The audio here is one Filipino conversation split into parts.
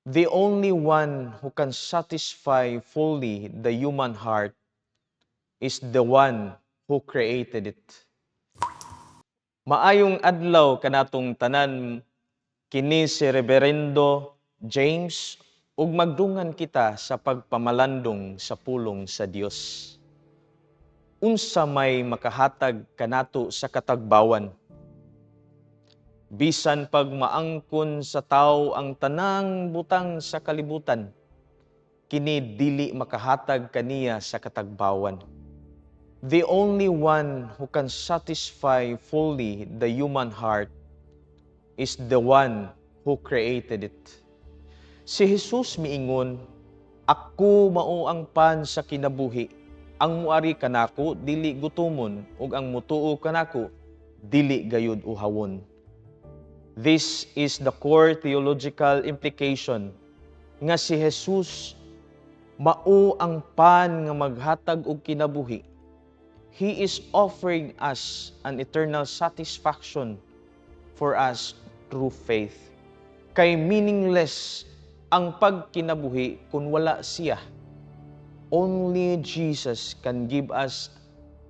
The only one who can satisfy fully the human heart is the one who created it. Maayong adlaw kanatong tanan, kini si Reverendo James, ug magdungan kita sa pagpamalandong sa pulong sa Dios. Unsa may makahatag kanato sa katagbawan? Bisan pag maangkon sa tao ang tanang butang sa kalibutan, kini dili makahatag kaniya sa katagbawan. The only one who can satisfy fully the human heart is the one who created it. Si Jesus miingon, "Ako mao ang pan sa kinabuhi. Ang muari kanako dili gutomon ug ang mutuo kanako dili gayud uhawon." This is the core theological implication nga si Jesus mao ang pan nga maghatag og kinabuhi. He is offering us an eternal satisfaction for us through faith. Kay meaningless ang pagkinabuhi kung wala siya. Only Jesus can give us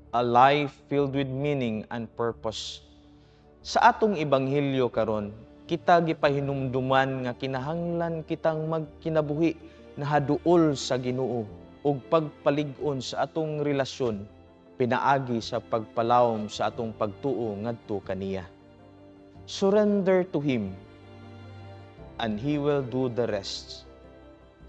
a life filled with meaning and purpose. Sa atong ebanghelyo karon, kita gipahinumduman nga kinahanglan kitang magkinabuhi na haduol sa Ginoo ug pagpalig-on sa atong relasyon pinaagi sa pagpalawom sa atong pagtuo ngadto kaniya. Surrender to Him and He will do the rest.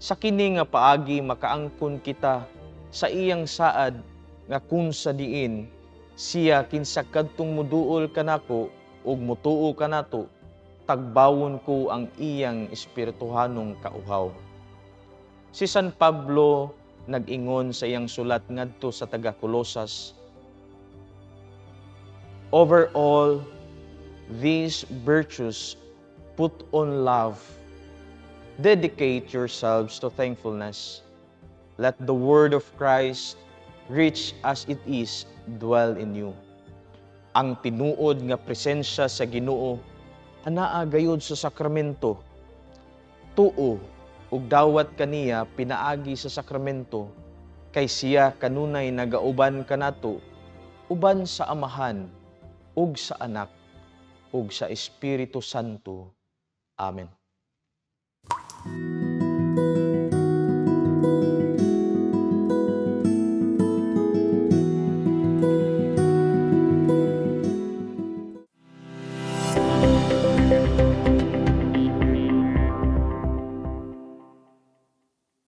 Sa kini nga paagi makaangkon kita sa iyang saad nga kung sa diin siya kinsa kadtong muduol kanako ug mutuo kanato, tagbawon ko ang iyang espirituhanong kauhaw. Si San Pablo nag-ingon sa iyang sulat ngadto sa taga-Colosas, "Over all these virtues put on love. Dedicate yourselves to thankfulness. Let the word of Christ, rich as it is, dwell in you." Ang tinuod nga presensya sa Ginoo anaa gayud sa sakramento. Tuo ug dawat kaniya pinaagi sa sakramento kay siya kanunay nagauban kanato uban sa Amahan ug sa Anak ug sa Espiritu Santo. Amen.